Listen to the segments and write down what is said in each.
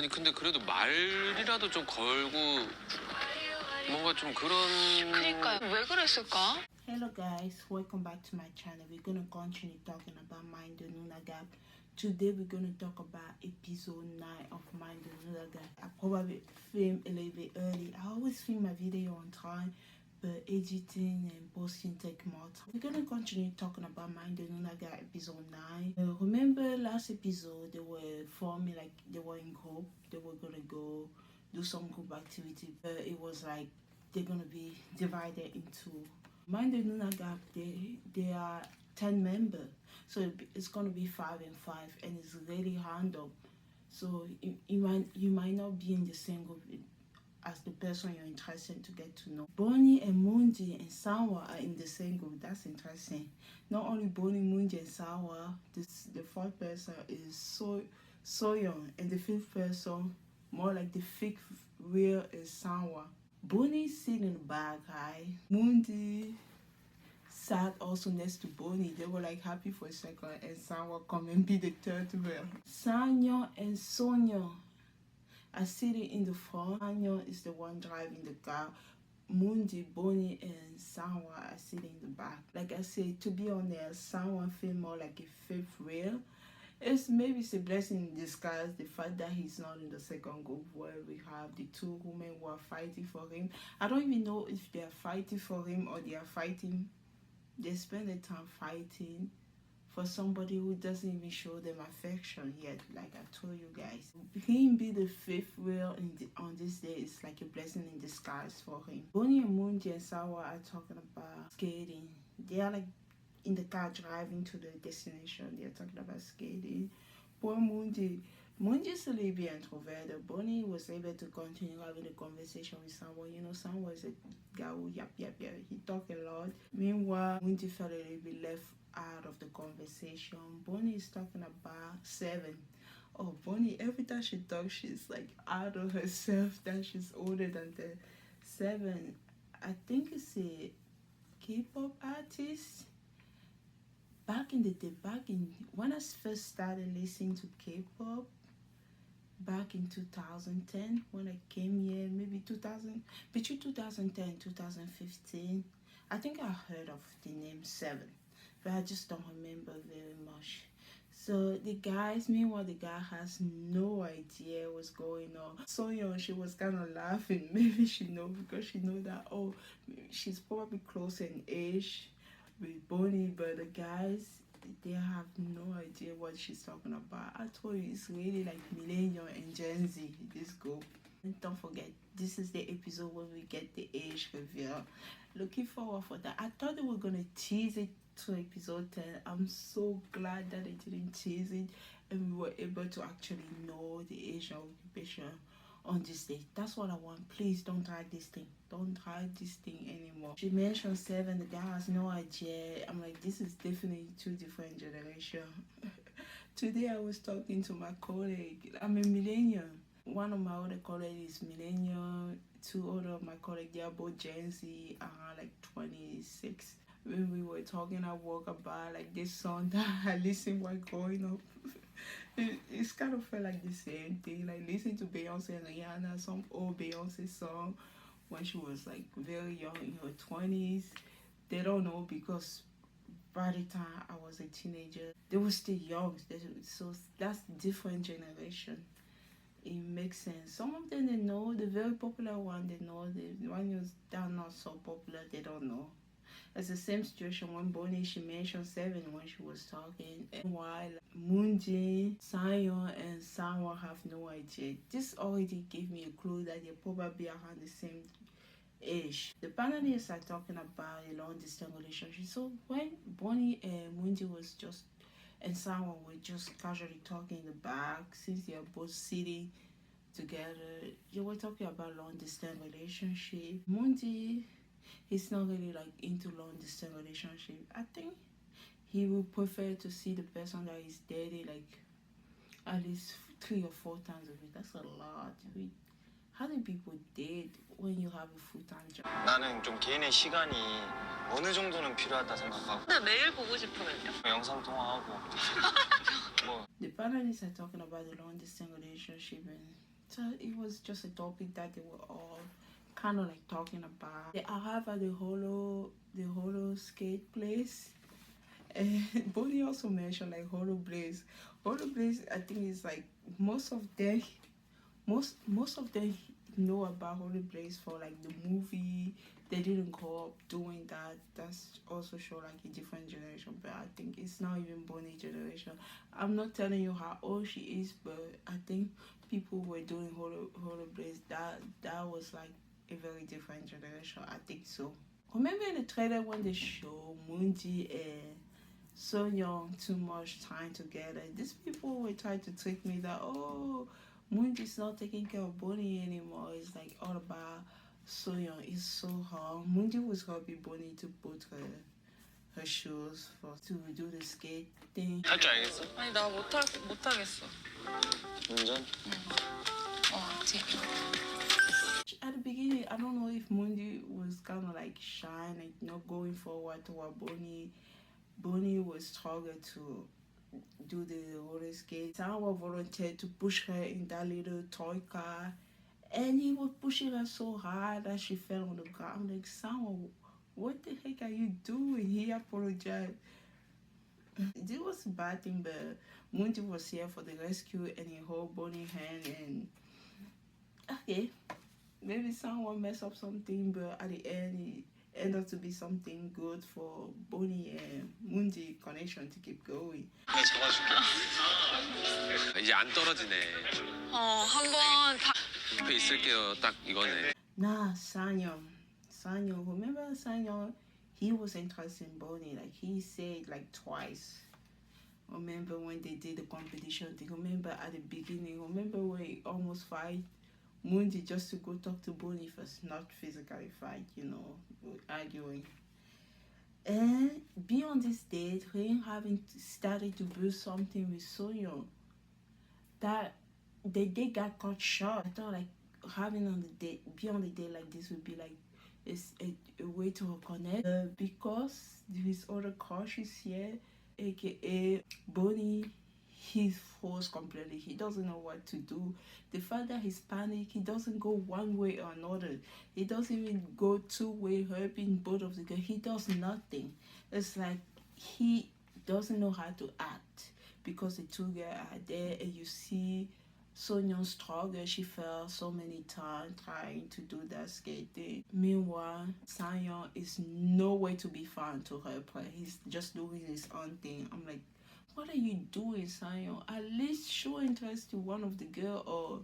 아니 근데 그래도 말이라도 좀 걸고 뭔가 좀 그런. 그러니까요. 왜 그랬을까? Hello guys, welcome back to my channel. We're gonna continue talking about Mind the Noona Gap. Today we're gonna talk about episode 9 of Mind the Noona Gap. I probably filmed a little bit early. I always film my video on time, but editing and posting take more time. We're gonna continue talking about Mind the Noona Gap episode 9. Remember last episode they were forming, like they were in group. They were gonna go do some group activity, but it was like they're gonna be divided into Mind the Noona Gap. They are 10 members, so it's gonna be 5 and 5, and it's really random. So you might not be in the same group as the person you're interested to get to know. Bonnie and Mundi and Sawa are in the same group. That's interesting. Not only Bonnie, Mundi, and Sawa. The fourth person is so young, and the fifth person, more like the fifth real, is Sawa. Bonnie sitting in the back, right? Mundi sat also next to Bonnie. They were like happy for a second, and Sawa come and be the third wheel. Sanyo and Sonia are sitting in the front. Sanyo is the one driving the car. Mundi, Bonnie, and Sawa are sitting in the back. Like I said, to be honest, Sawa feel more like a fifth wheel. Maybe it's a blessing in disguise, the fact that he's not in the second group where we have the two women who are fighting for him. I don't even know if they are fighting for him or they spend their time fighting for somebody who doesn't even show them affection yet. Like I told you guys, him be the fifth wheel on this day is like a blessing in disguise for him. Bonnie and Mundi and Sawa are talking about skating. They are like in the car driving to the destination. They're talking about skating. Poor Mundi's a little bit introverted. Bonnie was able to continue having a conversation with someone. You know, someone is a guy who yap. He talk a lot. Meanwhile, Mundi felt a little bit left out of the conversation. Bonnie is talking about 7. Oh, Bonnie, every time she talks, she's like out of herself that she's older than the 7. I think it's a K-pop artist. Back in the day, when I first started listening to K-pop, back in 2010, when I came here, maybe between 2010 and 2015, I think I heard of the name 7, but I just don't remember very much. So meanwhile, the guy has no idea what's going on. So young, she was kind of laughing. Maybe she know because she know that, oh, she's probably close in age with Bonnie, but the guys, they have no idea what she's talking about. I told you, it's really like millennial and Gen Z, this group. And don't forget, this is the episode where we get the age reveal. Looking forward for that. I thought they were gonna tease it to episode 10. I'm so glad that they didn't tease it and we were able to actually know the age of occupation on this day. That's what I want. Please don't drag this thing. Don't drag this thing anymore. She mentioned 7. The guy has no idea. I'm like, this is definitely 2 different generations. Today I was talking to my colleague. I'm a millennial. One of my other colleagues is millennial. 2 other of my colleagues, they are both Gen Z, like 26. When we were talking at work about like this song that I listened while growing up. It's kind of felt like the same thing, like listening to Beyonce and Rihanna, some old Beyonce song when she was like very young in her 20s. They don't know because by the time I was a teenager, they were still young. So that's different generation. It makes sense. Some of them they know, the very popular one they know, the ones that are not so popular they don't know. It's the same situation when Bonnie, she mentioned 7 when she was talking, and while Mundi, Sanyo, and Sawa have no idea. This already gave me a clue that they're probably around the same age. The panelists are talking about a long distance relationship. So when Bonnie and Mundi and Sawa were just casually talking in the back, since they are both sitting together, they were talking about long distance relationship. Mundi, he's not really like into long distance relationship. I think he would prefer to see the person that he's dating like at least 3 or 4 times a week. That's a lot. How do people date when you have a full-time job? 나는 좀 개인의 시간이 어느 정도는 필요하다 생각하고. 근데 매일 보고 싶으면요? 영상 통화하고. 뭐. The panelists are talking about the long distance relationship, and So it was just a topic that they were all kind of like talking about. They arrived at the holo skate place. And Bonnie also mentioned like holo blaze. Holo blaze, I think is like most of them know about holo blaze for like the movie. They didn't grow up doing that. That's also show like a different generation. But I think it's not even Bonnie generation. I'm not telling you how old she is, but I think people were doing holo blaze. That was like a very different generation. I think so. Remember in the trailer when they show Mundi and So Young too much time together? These people were trying to trick me that, oh, Mundi's not taking care of Bonnie anymore. It's like all about So Young. It's so hard. Mundi was helping Bonnie to put her shoes for to do the skate thing. 할 줄 알겠어? 아니 나 못하겠어. 운전? 재밌어. At the beginning, I don't know if Mundi was kind of like shy, like not going forward toward Bonnie. Bonnie was struggling to do the roller skate. Someone volunteered to push her in that little toy car, and he was pushing her so hard that she fell on the ground. I'm like, someone, what the heck are you doing? He apologized. This was a bad thing, but Mundi was here for the rescue, and he held Bonnie's hand, and okay. Maybe someone messed up something, but at the end, it ended up to be something good for Bonnie and Mundi connection to keep going. 내가 잡아줄게. 이제 안 떨어지네. 한번 다. 옆에 있을게요. 딱 이거네. Nah, Sanyo. Remember Sanyo? He was interested in Bonnie. Like, he said like twice. Remember when they did the competition thing? Remember at the beginning? Remember when he almost fight Mundi just to go talk to Bonnie first, not physically fight, arguing. And beyond this date, him having started to build something with Soyeon, that the date got cut short. I thought like having on the date, beyond the date like this would be like it's a way to reconnect. Because his other crush is here, aka Bonnie. He's froze completely. He doesn't know what to do. The fact that he's panicked, he doesn't go one way or another. He doesn't even go two-way, helping both of the girls. He does nothing. It's like he doesn't know how to act because the two girls are there, and you see Sonyeon's struggle. She fell so many times trying to do that skating. Meanwhile, Sanyeon is nowhere to be found to help her. He's just doing his own thing. I'm like, what are you doing, Sanyeon? At least show interest to one of the girl or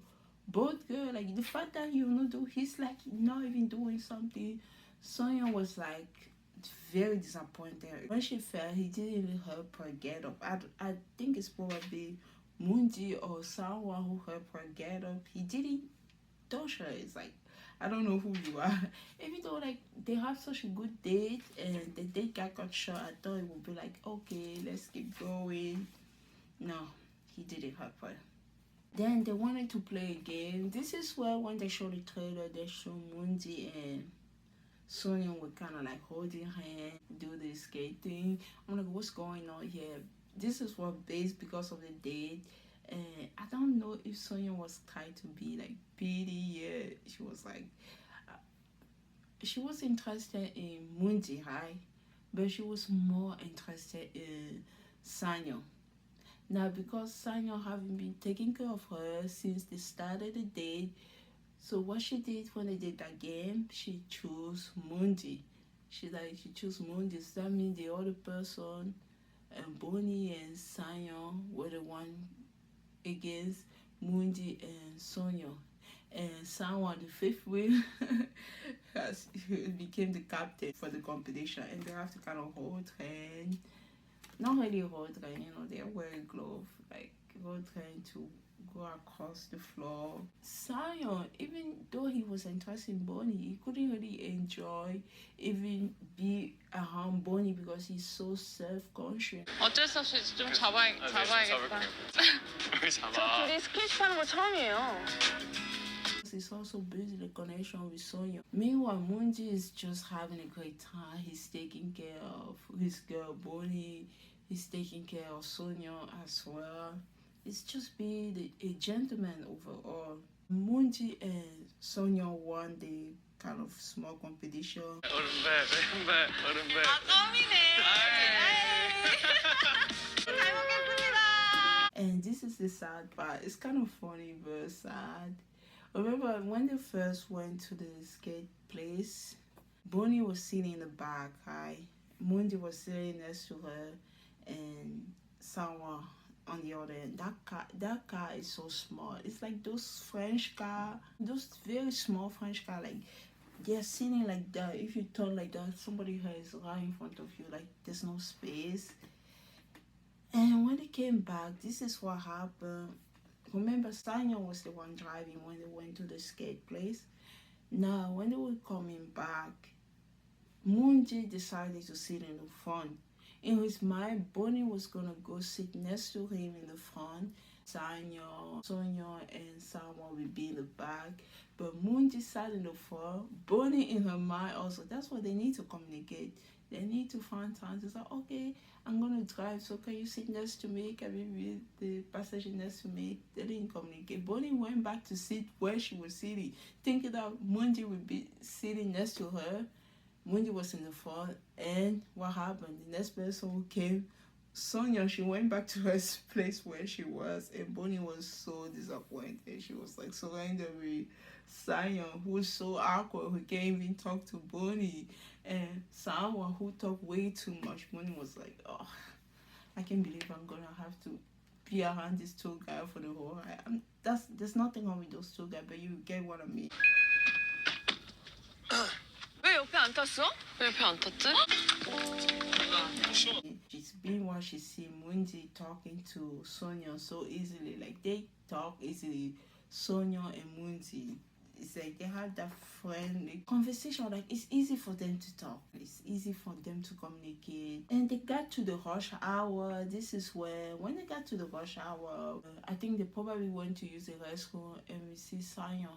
both girl. Like the fact that you not do, he's like not even doing something. Sanyeon was like very disappointed when she fell. He didn't even help her get up. I think it's probably Mundi or someone who helped her get up. He didn't touch her. It's like, I don't know who you are. Even though like they have such a good date and the date got short, I thought it would be like, okay, let's keep going. No, he didn't help her. Then they wanted to play a game. This is where when they show the trailer, they show Mundi and Sonia were kind of like holding hand, do the skating. I'm like, what's going on here? This is what based because of the date. And I don't know if Sonia was trying to be like pity. Yeah, she was like, she was interested in Mundi, right? But she was more interested in Sanyo. Now, because Sanyo haven't been taking care of her since they started the date, so what she did when they did that game, she chose Mundi. She chose Mundi. So that means the other person, and Bonnie and Sanyo were the one against Mundi and Sonia. And someone, the fifth wheel, became the captain for the competition, and they have to kind of hold hand. Not really hold hand, they're wearing gloves, like hold hand to go across the floor. Sion, even though he was interested in Bonnie, he couldn't really enjoy even be around Bonnie because he's so self-conscious. 어쩔 수 없이 좀 잡아야겠다. 왜 잡아? 둘이 스킨십 하는 거 처음이에요. He's also building a connection with Sonia. Meanwhile, Mundi is just having a great time. He's taking care of his girl Bonnie. He's taking care of Sonia as well. It's just be a gentleman overall. Munji and Sonia won the kind of small competition. 오른발, 오른발. And this is the sad part. It's kind of funny but sad. Remember when they first went to the skate place, Bonnie was sitting in the back, right? Mundi was sitting next to her, and someone on the other end. That car is so small. It's like those French car, those very small French car. Like they're sitting like that. If you turn like that, somebody is right in front of you. Like there's no space. And when they came back, this is what happened. Remember, Sanya was the one driving when they went to the skate place. Now, when they were coming back, Munji decided to sit in the front. In his mind, Bonnie was gonna go sit next to him in the front. Sanya, Sonia, and someone will be in the back. But Munji sat in the front. Bonnie in her mind also. That's what they need to communicate. They need to find time to say, okay, I'm gonna drive, so can you sit next to me? Can you be the passenger next to me? They didn't communicate. Bonnie went back to sit where she was sitting, thinking that Munji would be sitting next to her. Munji was in the front, and what happened? The next person who came, Sonia, she went back to her place where she was, and Bonnie was so disappointed. She was like surrendering. Sion, who was so awkward, who can't even talk to Bonnie, and someone who talked way too much. Bonnie was like, oh, I can't believe I'm gonna have to be around these two guys for the whole night. There's nothing wrong with those two guys, but you get what I mean. 왜 옆에 안 탔어? 왜 옆에 안 탔지? She's been what she see Munji talking to Sonia so easily. Like they talk easily, Sonia and Munji. It's like they have that friendly conversation. Like it's easy for them to talk. It's easy for them to communicate. And they got to the rush hour. This is where when they got to the rush hour, I think they probably went to use the restroom, and we see Sonia.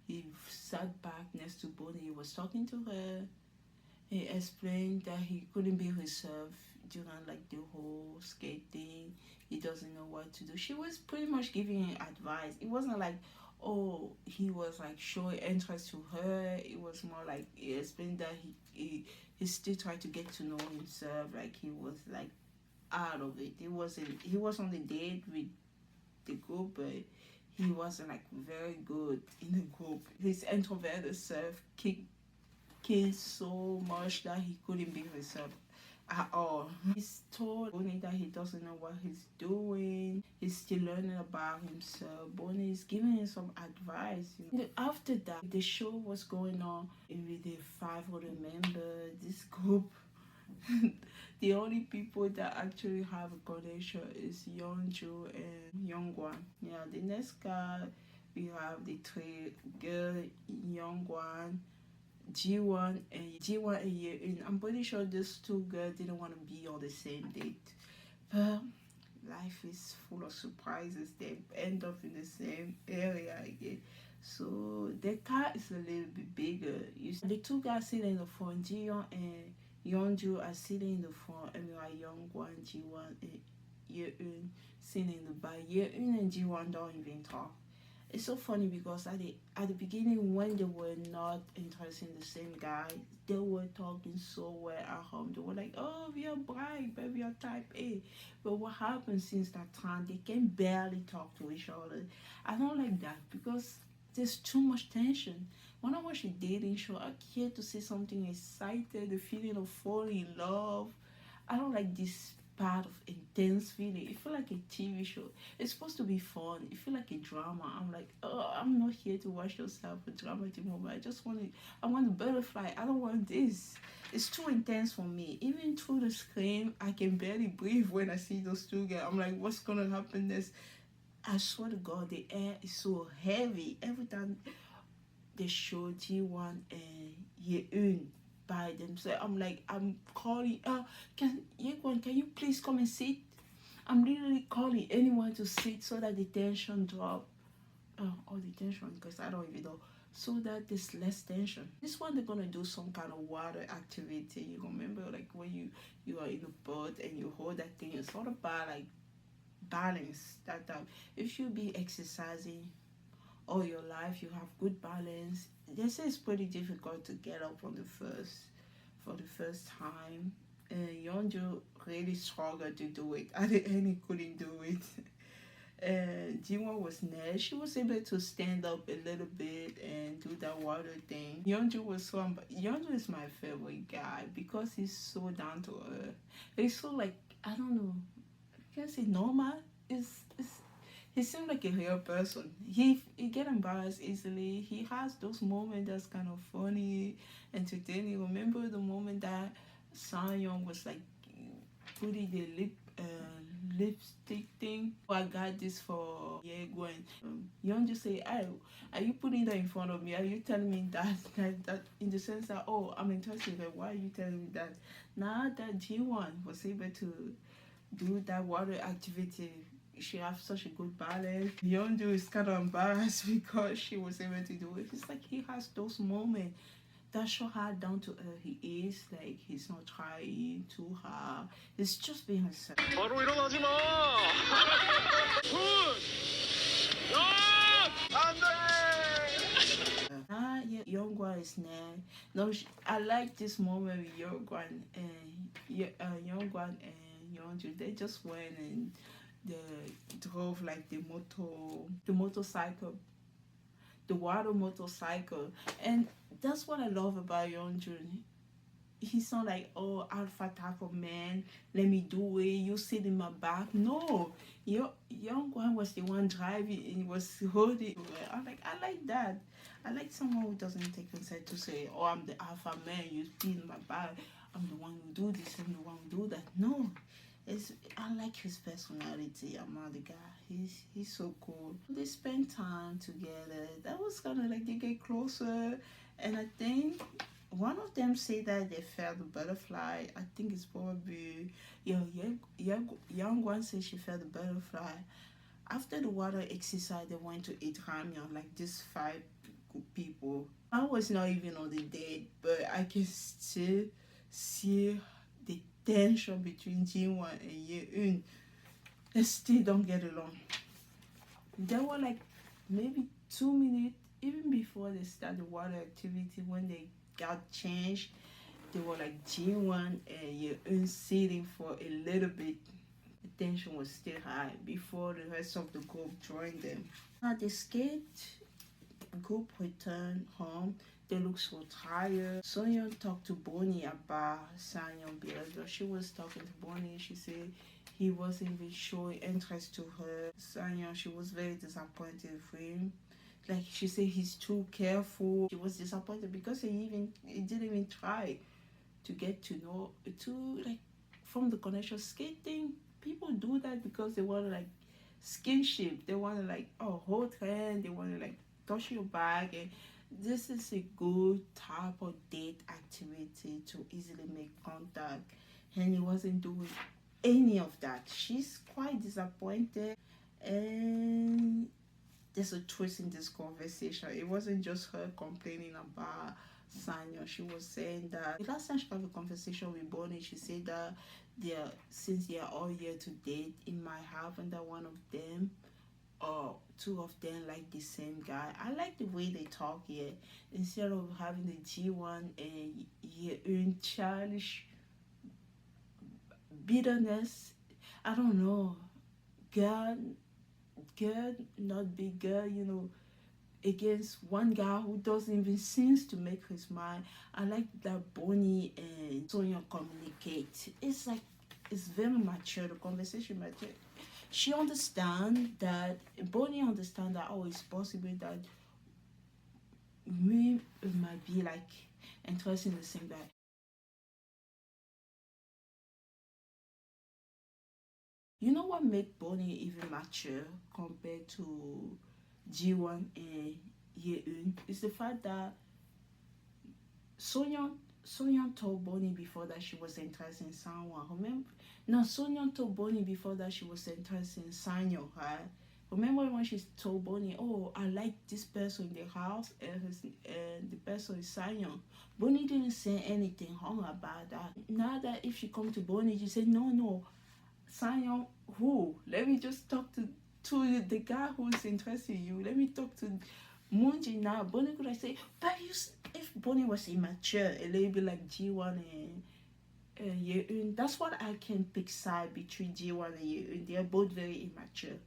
He sat back next to Bonnie. He was talking to her. He explained that he couldn't be himself during like the whole skate thing. He doesn't know what to do. She was pretty much giving him advice. It wasn't like, oh, he was like showing interest to her. It was more like he explained that he still tried to get to know himself. Like he was like out of it. He was on the date with the group, but he wasn't like very good in the group. His introverted self kicked so much that he couldn't be himself at all. He's told Bonnie that he doesn't know what he's doing. He's still learning about himself. Bonnie is giving him some advice. You know. After that, the show was going on with the 5 other members. This group, the only people that actually have a connection is Yeonju and Youngwan. Yeah, the next card we have the 3 girls, Youngwan, G1 and Yeun. I'm pretty sure these 2 girls didn't want to be on the same date, but life is full of surprises. They end up in the same area again. So the car is a little bit bigger. The 2 guys sitting in the front, Jiyeon and Yeonju are sitting in the front, and we are Youngwan, G1 and Yeun sitting in the back. Yeun and G1 don't even talk. It's so funny because at the beginning, when they were not interested in the same guy, they were talking so well at home. They were like, oh, we are bright, but we are type A. But what happened since that time, they can barely talk to each other. I don't like that because there's too much tension. When I watch a dating show, I care to see something excited, the feeling of falling in love. I don't like this part of intense feeling. It feels like a TV show. It's supposed to be fun. It feels like a drama. I'm like, oh, I'm not here to watch those type of dramatic moment. I want a butterfly. I don't want this. It's too intense for me. Even through the screen, I can barely breathe when I see those 2 guys. I'm like, what's gonna happen next? I swear to God, the air is so heavy. Every time they show G1 and Yeun by themselves, I'm like, I'm calling, can you please come and sit? I'm literally calling anyone to sit so that the tension drop. Or the tension, because I don't even know. So that there's less tension. This one they're gonna do some kind of water activity. You remember like when you are in a boat and you hold that thing. It's not about like balance. That if you be exercising all your life, you have good balance. They say it's pretty difficult to get up on the first time. And Yonju really struggled to do it. At the end, he couldn't do it. And Jinwa was near. She was able to stand up a little bit and do that water thing. Yeonju was Yeonju is my favorite guy because he's so down to earth. He's so like, I don't know, I can't say normal. Is he seems like a real person. He get embarrassed easily. He has those moments that's kind of funny, entertaining. Remember the moment that Sanyong was like putting the lipstick thing? Oh, I got this for Gwen. Young just say, "Oh, are you putting that in front of me? Are you telling me that in the sense that, oh, I'm interested? Like, why are you telling me that?" Now that G1 was able to do that water activity, she has such a good balance. Yeonju is kind of embarrassed because she was able to do it. It's like he has those moments that show how down to earth he is. Like he's not trying too hard. He's just being himself. 바로 일어나지 마. Yeah, Youngwan is there. No, I like this moment with Youngwan and Youngwan and Yeonju. They just went and they drove like the motorcycle, the water motorcycle, and that's what I love about Yeonjun. He's not like, oh, alpha type of man, let me do it, you sit in my back. No, young one was the one driving and he was holding. I like that. I like someone who doesn't take consent to say, oh, I'm the alpha man, you sit in my back, I'm the one who do this, I'm the one who do that. No, I like his personality. I'm not the guy. He's so cool. They spend time together. That was kind of like they get closer, and I think one of them say that they felt the butterfly. I think it's probably young one says she felt the butterfly. After the water exercise, they went to eat ramyeon, like these 5 people. I was not even on the date, but I can still see the tension between Jinwon and Yeun. They still don't get along. There were like maybe 2 minutes even before they start the water activity when they got changed. They were like Jinwon and Yeun sitting for a little bit. The tension was still high before the rest of the group joined them. Now the skate group returned home. They look so tired. Sonyeon talked to Bonnie about Sanyong behavior. She was talking to Bonnie. She said he wasn't even showing interest to her. Sanyong, she was very disappointed with him. Like she said, he's too careful. She was disappointed because he didn't even try to get to know like from the connection. Skating, people do that because they want to like skinship. They want to like hold hand. They want to like touch your back, and this is a good type of date activity to easily make contact, and he wasn't doing any of that. She's quite disappointed, and there's a twist in this conversation. It wasn't just her complaining about Sanya. She was saying that the last time she had a conversation with Bonnie, she said that since they are all here to date, it might happen that one of them or 2 of them like the same guy. I like the way they talk here. Instead of having the G1 and Yeun childish bitterness, I don't know, girl, not big girl, against one guy who doesn't even seem to make his mind. I like that Bonnie and Sonia communicate. It's like, it's very mature, the conversation mature. She understands that, Bonnie understands that, it's possible that we might be like interested in the same guy. You know what made Bonnie even mature compared to G1 and Yeun? Is the fact that Soyeon told Bonnie before that she was interested in someone. Remember? No, Soyeon told Bonnie before that she was interested in Sanyo, right? Remember when she told Bonnie, I like this person in the house and the person is Sanyo. Bonnie didn't say anything wrong about that. Now that if she come to Bonnie, she said, no, Sanyo, who? Let me just talk to the guy who's interested in you. Let me talk to Moonji now. Bonnie could I say, but if Bonnie was immature, a little bit like G1 and Yeun, that's what I can pick side between G1 and Yeun. They are both very immature.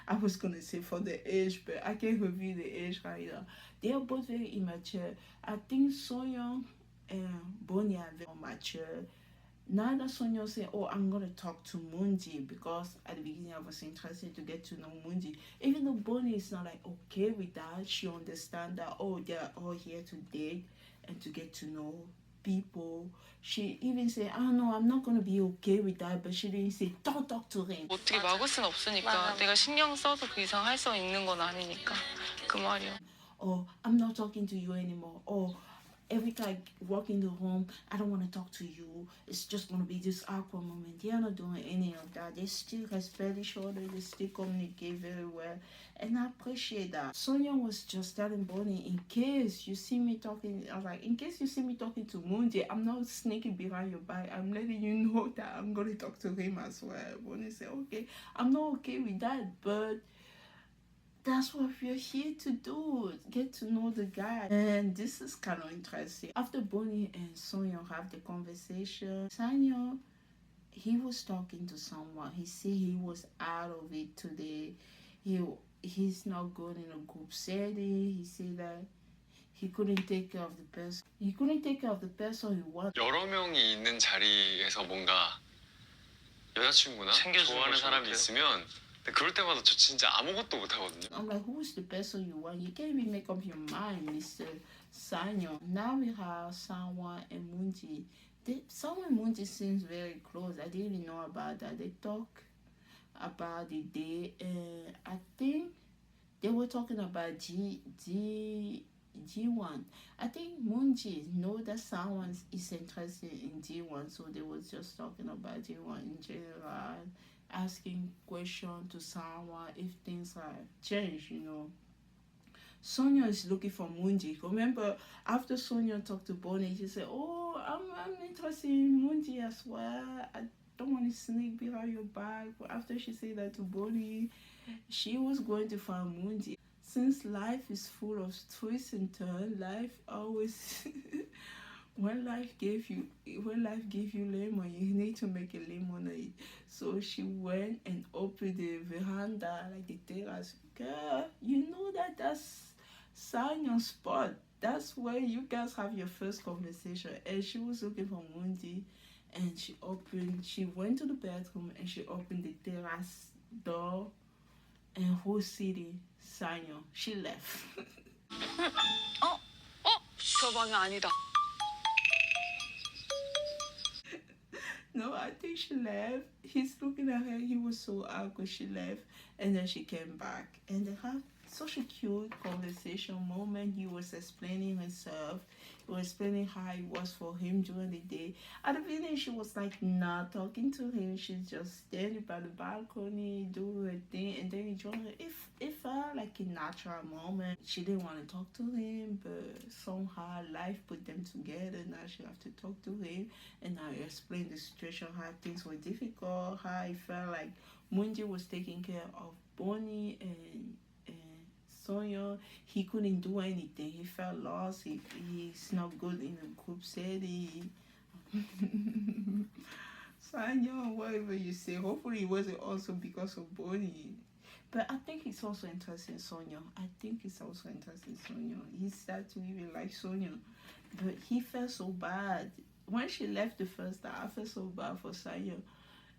I was gonna say for the age, but I can't reveal the age right now. They are both very immature. I think Soyeon and Bonnie are very mature. Now that Sonia say, "Oh, I'm gonna talk to Moonji," because at the beginning I was interested to get to know Moonji. Even though Bonnie is not like okay with that, she understand that oh they're all here to date and to get to know people. She even say, "Oh no, I'm not gonna be okay with that," but she didn't say, "Don't talk to him." 어떻게 막을 순 없으니까 맞아. 내가 신경 써서 그 이상 할 수 있는 건 아니니까 그 말이야. Or I'm not talking to you anymore. Or every time I walk in the home, I don't want to talk to you. It's just going to be this awkward moment. They are not doing any of that. They still respect each other. They still communicate very well. And I appreciate that. Sonia was just telling Bonnie, in case you see me talking, I was like, in case you see me talking to Moonji, I'm not sneaking behind your back. I'm letting you know that I'm going to talk to him as well. Bonnie said, okay, I'm not okay with that, but that's what we're here to do, get to know the guy. And this is kind of interesting. After Bonnie and Sonia have the conversation, Sanyo, he was talking to someone. He said he was out of it today. He's not good in a group setting. He said that he couldn't take care of the person. He couldn't take care of the person he wanted. 여러 명이 있는 자리에서 뭔가 여자친구나 챙겨주는 좋아하는 거 사람이 좋은데요? 있으면 근데 그럴 때마다 저 진짜 아무것도 못 하거든요. I'm like, who's the person you want? You can't even make up your mind, Mr. Sanyo. Now we have Sanwa and Moonji. Sanwa and Moonji seems very close. I didn't know about that. They talk about the day, and I think they were talking about G1. I think Moonji know that someone is interested in G1, so they was just talking about G1 in general, asking questions to someone if things have changed, you know. Sonia is looking for Moonji. Remember, after Sonia talked to Bonnie, she said, "Oh, I'm interested in Moonji as well. I don't want to sneak behind your back." But after she said that to Bonnie, she was going to find Moonji. Since life is full of twists and turns, life always when life gave you lemon, you need to make a lemonade. So she went and opened the veranda, like the terrace. Girl, you know that's Sanyo's spot. That's where you guys have your first conversation. And she was looking for Mundi, and she went to the bathroom and she opened the terrace door, and who's sitting? Sanyo. She left. 저 방이 아니다. No, I think she left. He's looking at her. He was so awkward. She left, and then she came back, and they had such a cute conversation moment. He was explaining himself. He was explaining how it was for him during the day. At the beginning, she was like not talking to him. She's just standing by the balcony, doing her thing, and then he joined her. It felt like a natural moment. She didn't want to talk to him, but somehow life put them together. Now she have to talk to him, and now he explained the situation, how things were difficult, how he felt like Munji was taking care of Bonnie and Sonia. He couldn't do anything. He felt lost. He's not good in a group setting. Sonia, whatever you say. Hopefully it wasn't also because of Bonnie. But I think he's also interested in Sonia. He's started to even like Sonia. But he felt so bad. When she left the first time, I felt so bad for Sonia.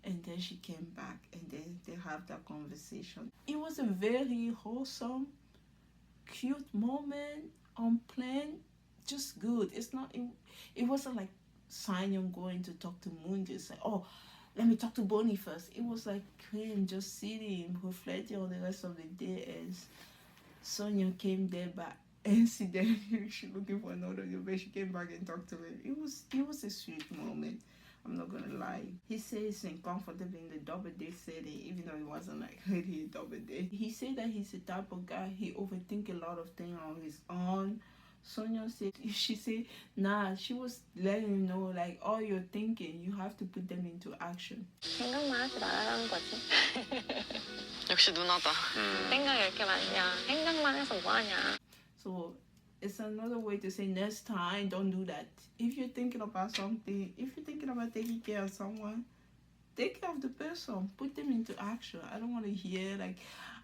And then she came back, and then they have that conversation. It was a very wholesome, cute moment, unplanned, just good. It wasn't like Sanyon going to talk to Moon, just like, oh, let me talk to Bonnie first. It was like him just sitting, reflecting on the rest of the day as Sonia came there by accident. She looking for another girl, but she came back and talked to him. It was a sweet moment. I'm not gonna lie. He says he's uncomfortable in the double date setting, even though it wasn't like really a double date. He said that he's the type of guy, he overthink a lot of things on his own. Sonia said, she said, nah, she was letting him know, like, all you're thinking, you have to put them into action. 생각만 하지 말라는 거지. 역시 누나다. 생각이 이렇게 많냐. 생각만 해서 뭐 하냐. So it's another way to say next time, don't do that. If you're thinking about something, if you're thinking about taking care of someone, take care of the person. Put them into action. I don't want to hear like,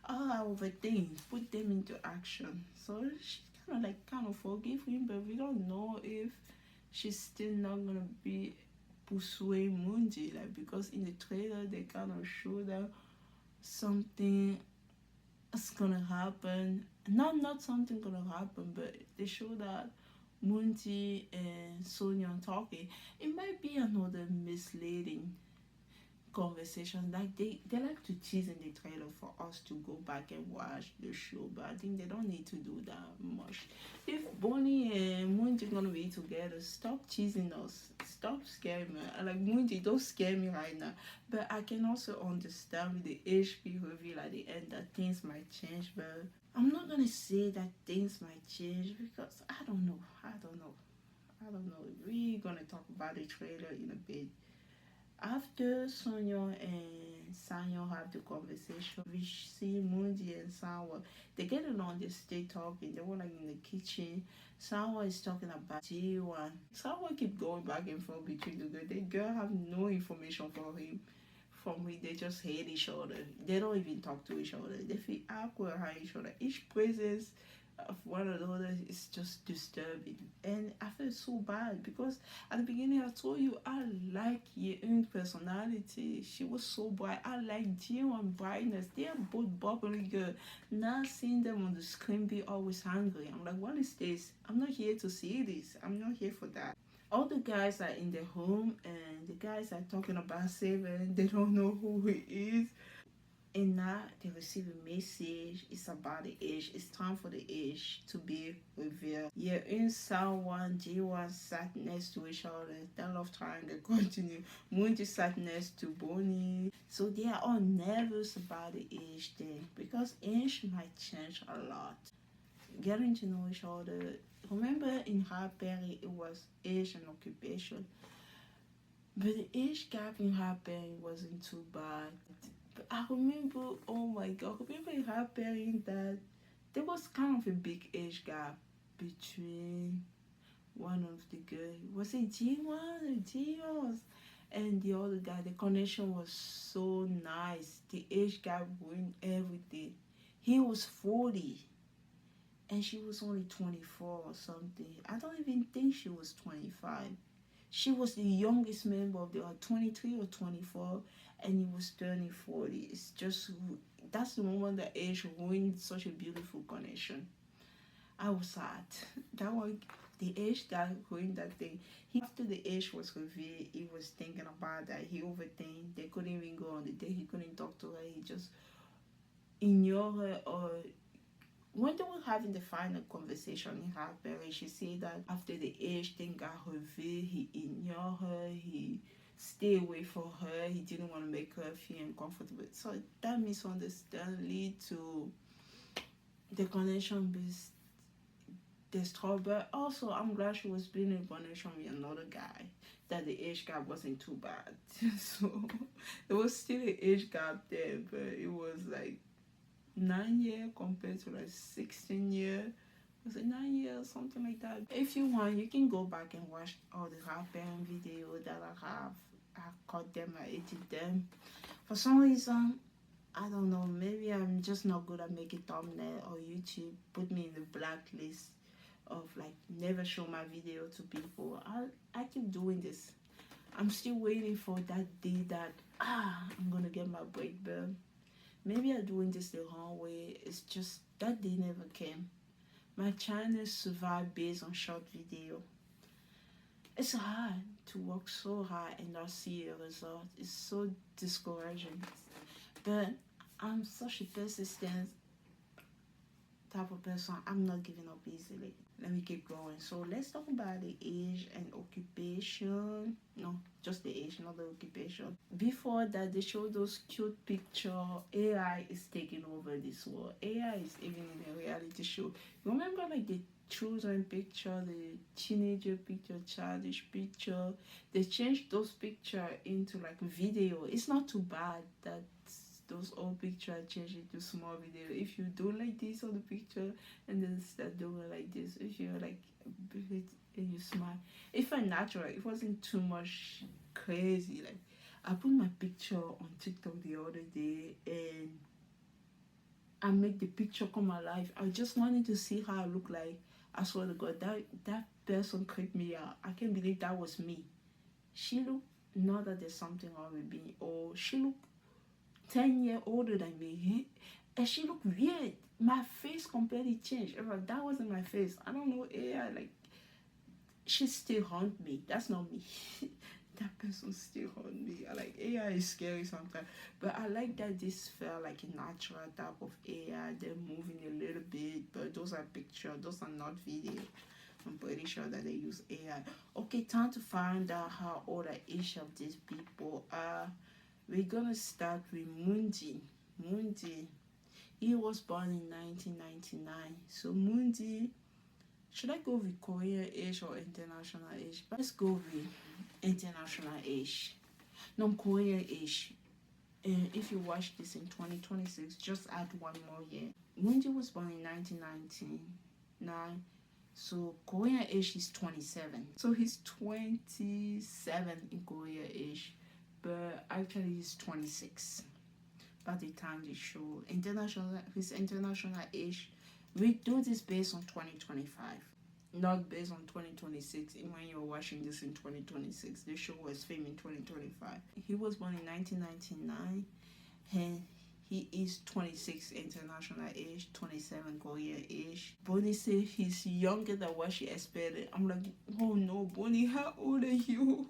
oh, I overthink. Put them into action. So she kind of forgive him, but we don't know if she's still not gonna be pursuing Munji, like, because in the trailer they kind of show that something is gonna happen. Not something gonna happen, but they show that Munji and Sonia talking. It might be another misleading conversation. Like they like to tease in the trailer for us to go back and watch the show, but I think they don't need to do that much. If Bonnie and Munji gonna be together, stop teasing us, stop scaring me. Like, Munji, don't scare me right now. But I can also understand with the HP reveal at the end that things might change, but I'm not gonna say that things might change because I don't know. We're gonna talk about the trailer in a bit. After Sonia and Sanyo have the conversation, we see Mundi and Sanwa. They get along, they stay talking. They were like in the kitchen. Sanwa is talking about Jiwan. Sanwa keep going back and forth between the girls. The girl have no information for him. From which they just hate each other. They don't even talk to each other. They feel awkward around each other. Each presence of one or the other is just disturbing, and I feel so bad because at the beginning I told you I like Yeun's personality. She was so bright. I like Jiwon brightness. They are both bubbly good. Now seeing them on the screen be always hungry, I'm like, what is this? I'm not here to see this. I'm not here for that. All the guys are in the home and the guys are talking about Seven. They don't know who he is. And now they receive a message. It's about the age. It's time for the age to be revealed. Yeah, in someone, Jiwa sat next to each other. That love triangle continue. Moonji sat next to Bonnie. So they are all nervous about the age thing because age might change a lot. Getting to know each other. Remember in High Perry, it was age and occupation. But the age gap in High Perry wasn't too bad. But I remember, oh my god, I remember it happening that there was kind of a big age gap between one of the girls. Was it G1 or G1? And the other guy. The connection was so nice. The age gap ruined everything. He was 40 and she was only 24 or something. I don't even think she was 25. She was the youngest member of the 23 or 24, and he was turning 40. It's just, that's the moment that age ruined such a beautiful connection. I was sad. That one, the age that ruined that thing. After the age was revealed, he was thinking about that. He overthinked. They couldn't even go on the date. He couldn't talk to her. He just ignored her. Or when they were having the final conversation in her parents, she said that after the age thing got revealed, he ignored her, he stayed away from her, he didn't want to make her feel uncomfortable. So that misunderstanding lead to the connection being destroyed. But also, I'm glad she was being in a connection with another guy, that the age gap wasn't too bad. So there was still an age gap there, but it was like 9 years compared to like 16 years. Was it 9 years, something like that? If you want, you can go back and watch all the half-band videos that I have. I cut them, I edited them. For some reason, I don't know, maybe I'm just not good at making thumbnail, or YouTube put me in the blacklist of like never show my video to people. I keep doing this. I'm still waiting for that day that I'm gonna get my break, but maybe I'm doing this the wrong way. It's just that day never came. My channel survived based on short video. It's hard to work so hard and not see a result. It's so discouraging. But I'm such a persistent type of person. I'm not giving up easily. Let me keep going. So let's talk about the age and occupation. No, just the age, not the occupation. Before that, they show those cute picture. AI is taking over this world. AI is even in a reality show. Remember, like the children picture, the teenager picture, childish picture. They changed those picture into like video. It's not too bad that those old picture change into small video. If you do like this on the picture and then start doing like this, if you're like and you smile, it felt natural. It wasn't too much crazy. Like I put my picture on TikTok the other day and I make the picture come alive. I just wanted to see how I look like. I swear to God, that person creeped me out. I can't believe that was me. She looked, not that there's something wrong with me, or she looked 10 years older than me, and she looked weird. My face completely changed. That wasn't my face. I don't know. AI, like, she still haunt me. That's not me. That person still haunt me. Like, AI is scary sometimes, but I like that this felt like a natural type of AI. They're moving a little bit, but those are pictures. Those are not video. I'm pretty sure that they use AI. Okay, time to find out how old each of these people are. We're gonna start with Mundi. Mundi, he was born in 1999. So Mundi, should I go with Korean age or international age? Let's go with international age. No, Korean age. And if you watch this in 2026, just add one more year. Mundi was born in 1999. So Korean age is 27. So he's 27 in Korean age, but actually he's 26 by the time they show his international age. We do this based on 2025, not based on 2026. When you're watching this in 2026, the show was filmed in 2025. He was born in 1999 and he is 26 international age, 27 Korean age. Bonnie said he's younger than what she expected. I'm like, oh no, Bonnie, how old are you?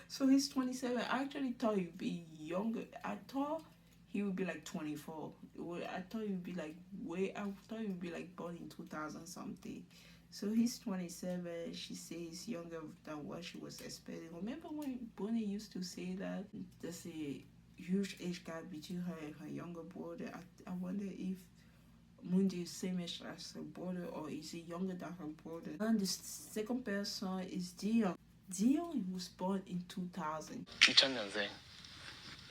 So he's 27. I actually thought he'd be younger. I thought he would be like 24. I thought he would be like I thought he would be like born in 2000 something. So he's 27. She says he's younger than what she was expecting. Remember when Bonnie used to say that? There's a huge age gap between her and her younger brother. I wonder if Mundi is same age as her brother, or is he younger than her brother? And the second person is Dion. Dion was born in 2000. 2000년생.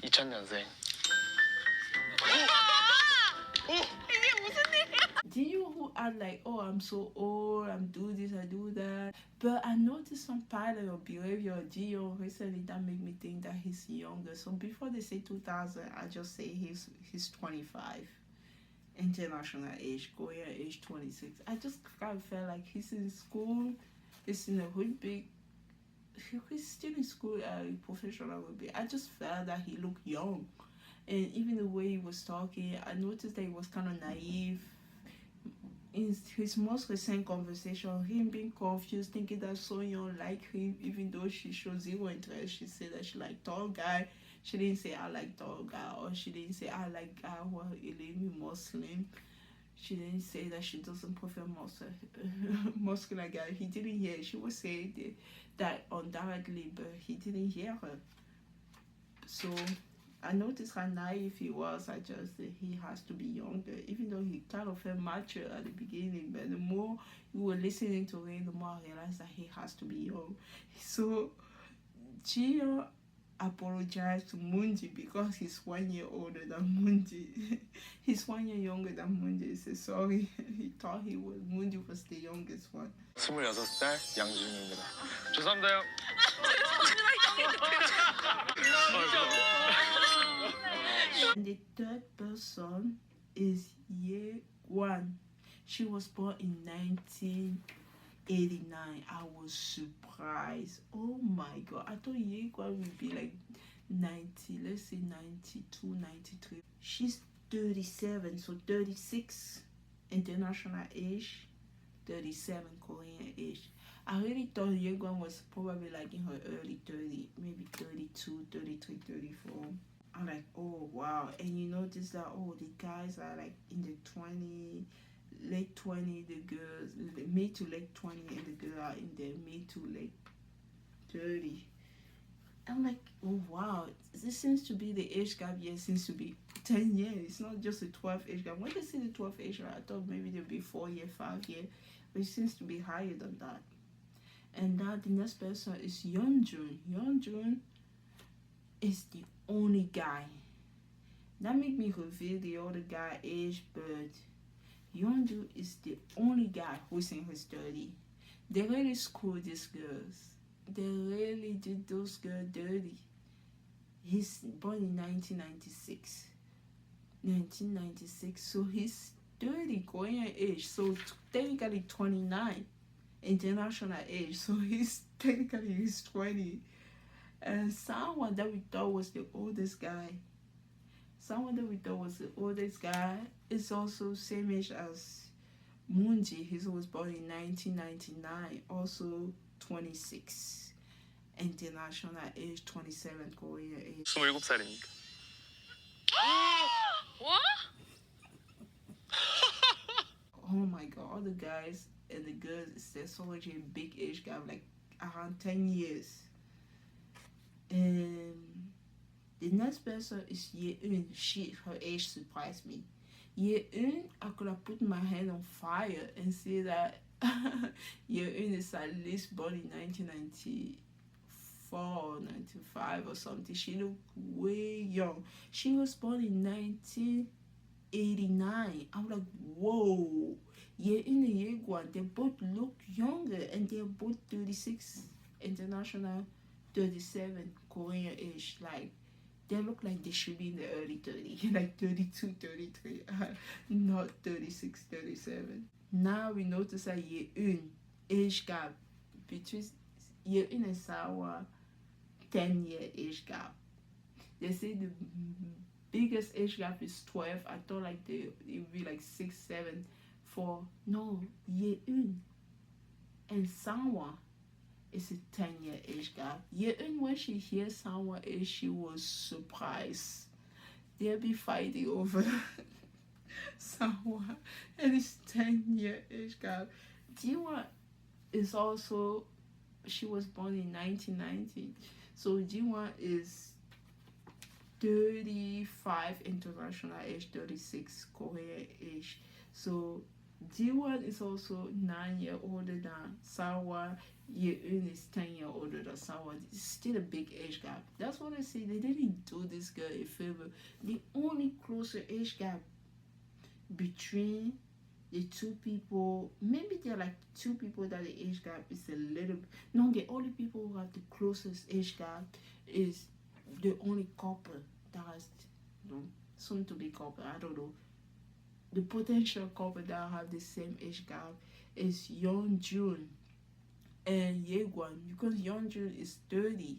2000년생. Dion who are like, oh, I'm so old, I'm do this, I do that. But I noticed some pattern of behavior of Dion recently that made me think that he's younger. So before they say 2000, I just say he's 25. International age, Korean age 26. I just kind of felt like he's in school, he's in a hood big, he's still in school, professional would be. I just felt that he looked young. And even the way he was talking, I noticed that he was kind of naive. In his most recent conversation, him being confused, thinking that So Young like him, even though she showed zero interest. She said that she like tall guy. She didn't say I like tall guy, or she didn't say I like guy who are a little Muslim. She didn't say that she doesn't prefer muscular guy. He didn't hear. She was saying that indirectly, but he didn't hear her. So I noticed how naive he was. I just said he has to be younger, even though he kind of felt mature at the beginning. But the more you were listening to him, the more I realized that he has to be young. So Gio apologized to Mundi because he's 1 year older than Mundi. He's 1 year younger than Mundi. He said sorry. He thought Mundi was the youngest one. 26살 양준입니다. 죄송합니다요. And the third person is Ye Wan. She was born in 1989. I was surprised. Oh my god. I thought Ye Wan would be like 90, let's say 92, 93. She's 37, so 36 international age, 37 Korean age. I really thought Yegon was probably like in her early 30, maybe 32, 33, 34. I'm like, oh wow. And you notice that, oh, the guys are like in the 20s, late 20, the girls mid to late 20, and the girl are in their mid to late 30. I'm like, oh wow, this seems to be the age gap here seems to be 10 years. It's not just a 12 age gap. When they see the 12 age gap, I thought maybe there'll be 4 year, 5 year, but it seems to be higher than that. And now the next person is Yeonjun. Yeonjun is the only guy. That made me reveal the other guy age, but Yeonjun is the only guy who's in his 30. They really screwed these girls. They really did those girls dirty. He's born in 1996. 1996, so he's 30 Korean age, so technically 29 international age, so he's technically he's 20. And someone that we thought was the oldest guy, is also same age as Moonji. He was born in 1999, also 26 international age, 27 Korean age. 27살입니다. What? Oh my god, all the guys and the girls, there's so much a big age gap, like around 10 years. And the next person is Yeun. Her age surprised me. Yeun, I could have put my hand on fire and say that Yeun is at least born in 1994, 95 or something. She looked way young. She was born in 1989. I'm like, whoa. Yeun and Yeguan, they both look younger, and they're both 36 international, 37 Korean age. Like, they look like they should be in the early 30s, like 32, 33, not 36, 37. Now we notice that Yeun age gap between Yeun and Sawa, 10-year age gap. They say the biggest age gap is 12. I thought like it would be like 6, 7, 4. No, Yeun and Sawa is a 10-year age gap. Yeun, when she hears Sawa age, she was surprised. They'll be fighting over Sawa, and it's 10-year age gap. Jiwa is also, she was born in 1990, so Jiwa is 35 international age, 36 Korean age. So Jiwon is also 9 years older than Sawa. Yeun is 10 years older than Sawa. It's still a big age gap. That's what I say. They didn't do this girl a favor. The only closer age gap between the two people, maybe they're like two people that the age gap is a little. No, the only people who have the closest age gap is the only couple that has, soon to be couple. I don't know. The potential couple that have the same age gap is Yeonjun and Yeguan, because Yeonjun is 30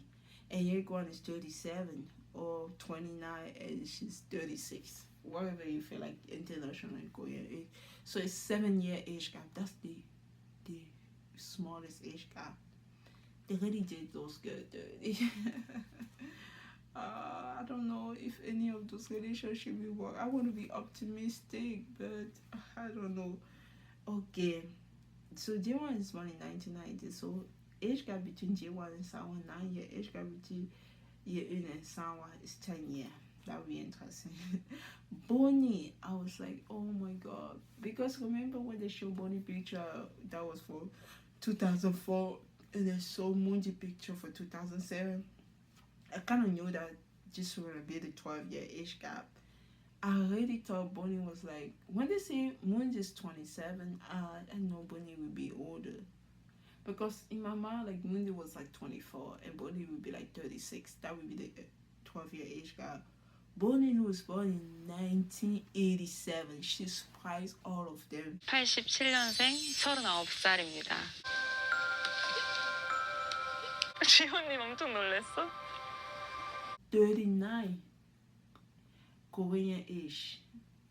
and Yeguan is 37 or 29 and she's 36. Whatever you feel like, international and Korean age. So it's 7-year age gap. That's the smallest age gap. They really did those girls dirty. I don't know if any of those relationships will work. I want to be optimistic, but I don't know. Okay, so J1 is born in 1990, so age gap between J1 and Sawa 9 years. Age gap between Yeun and Sawa is 10 years. That would be interesting. Bonnie, I was like, oh my god, because remember when they showed Bonnie picture that was for 2004, and they saw Moonji picture for 2007. I kind of knew that this was gonna be the 12-year age gap. I already thought Bonnie was like, when they say Moonji is 27, I know Bonnie will be older, because in my mind, like, Moonji was like 24 and Bonnie would be like 36. That would be the 12-year age gap. Bonnie was born in 1987. She surprised all of them. 87년생 39살입니다. 지호님 엄청 놀랬어? 39 Korean age,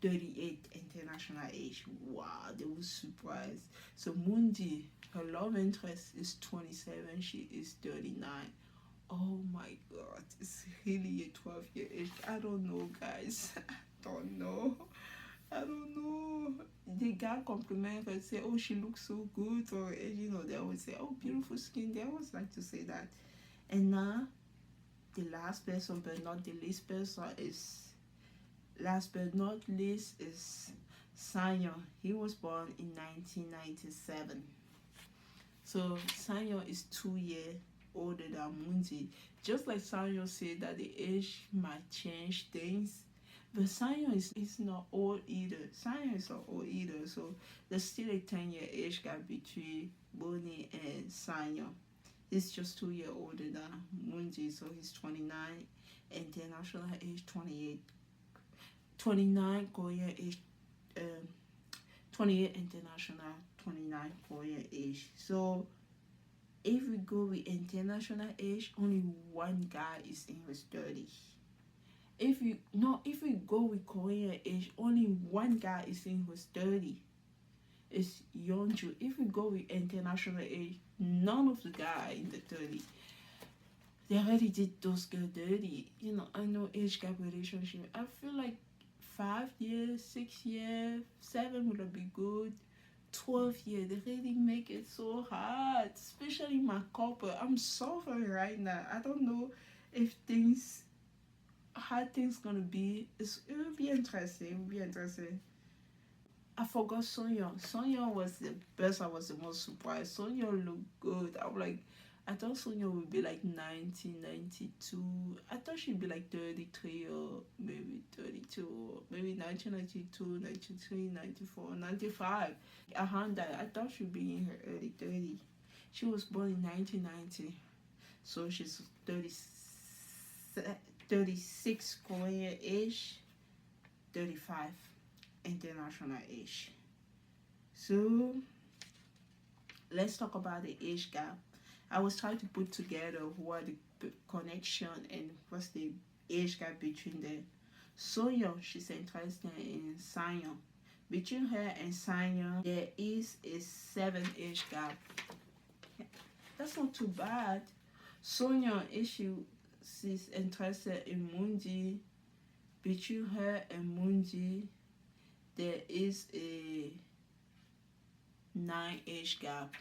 38 international age. Wow, they were surprised. So Moonji, her love interest is 27. She is 39. Oh my god, it's really a 12-year age. I don't know, guys. I don't know. I don't know. The guy compliment her, say, "Oh, she looks so good," or you know, they always say, "Oh, beautiful skin." They always like to say that. And now, the last person, but not the least person, is last but not least is Sanyo. He was born in 1997. So Sanyo is 2 years older than Munzi. Just like Sanyo said that the age might change things, but Sanyo is not old either. Sanyo is not old either. So there's still a 10-year age gap between Boni and Sanyo. He's just 2 years older than Munzi, so he's 29. International age 28. 29 Korean age, 28 international, 29 Korean age. So if we go with international age, only one guy is in his 30s. If we go with Korean age, only one guy is in his 30s. It's Yeonju. If we go with international age, none of the guys in the 30s. They already did those girls dirty. You know, I know age gap relationship. I feel like 5 years, 6 years, 7 would be good. 12 years, they really make it so hard, especially my couple. I'm suffering right now. I don't know if how things gonna be. It will be interesting. It will be interesting. I forgot Sonyeon. Sonyeon was the best. I was the most surprised. Sonyeon looked good. I'm like, I thought Sonyeon would be like 1992. I thought she'd be like 33 or maybe 32 or maybe 1992, 93, 94, 95. Around that, I thought she'd be in her early 30s. She was born in 1990, so she's 36 Korean age, 35 international age. So let's talk about the age gap. I was trying to put together what the connection and what's the age gap between them. Soyeon, she's interested in Sanyeon. Between her and Sanyeon, there is a 7 age gap. That's not too bad. Soyeon, if she's interested in Moonji, between her and Moonji, there is a 9 age gap.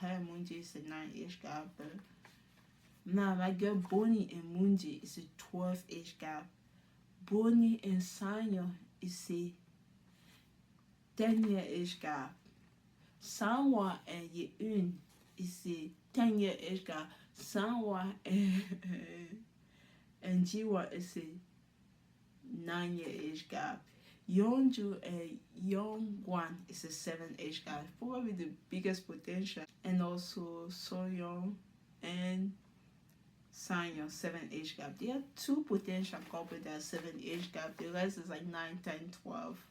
Her and Moonji is a 9 age gap. Now, my girl Bonnie and Moonji is a 12 age gap. Bonnie and Sanyeon is a 10-year age gap. Sanwa and Yeun is a 10-year age gap. Sanwa and Jiwa is a 9-year age gap. Yeonju and Yeongwan is a 7 age gap. Probably the biggest potential. And also Soyeon and Sanyeon 7 age gap. There are 2 potential couples that are 7 age gap. The rest is like 9, 10, 12.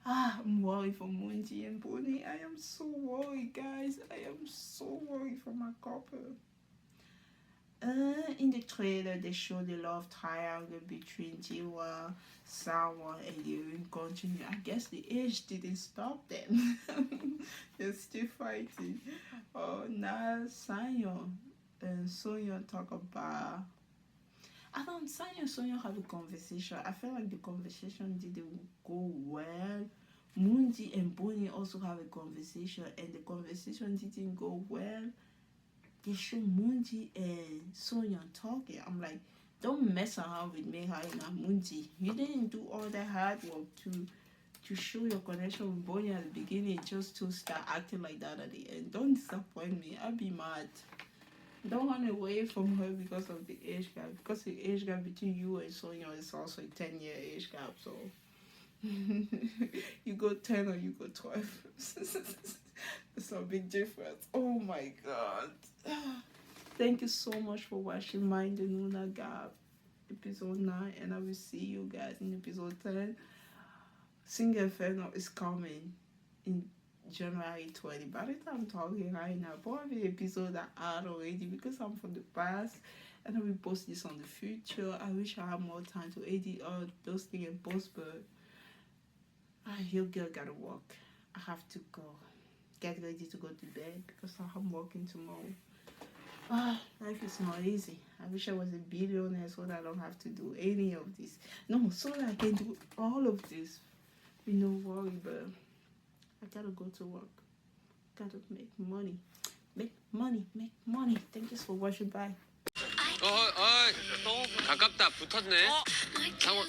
I'm worried for Moonji and Bonnie. I am so worried, guys. I am so worried for my couple. In the trailer, they show the love triangle between Jiwa, Sawa, and Yeon continue. I guess the age didn't stop them. They're still fighting. Now Sanyeon and Soyeon talk about. Sanyeon and Soyeon have a conversation. I feel like the conversation didn't go well. Moonji and Bonnie also have a conversation, and the conversation didn't go well. They show Moonji and Soyeon talking. I'm like, don't mess around with me, Haina Moonji. You didn't do all that hard work to show your connection with Bonnie at the beginning just to start acting like that at the end. Don't disappoint me. I'll be mad. Don't run away from her because of the age gap. Because the age gap between you and Soyeon is also a 10-year age gap. So you go 10 or you go 12. It's a big difference. Oh my god. Thank you so much for watching Mind the Noona Gap episode 9, and I will see you guys in episode 10. Single Inferno is coming in January 20. By the time I'm talking right now, probably the episodes are out already because I'm from the past and I will post this on the future. I wish I had more time to edit all those things and post, but your girl gotta work. I have to go. Get ready to go to bed because I'm working tomorrow. Life is not easy. I wish I was a billionaire so that I don't have to do any of this. No, so that I can do all of this. no worry, but I gotta go to work. Gotta make money. Make money, make money. Thank you for watching. Bye. 가깝다. 붙었네. 상원.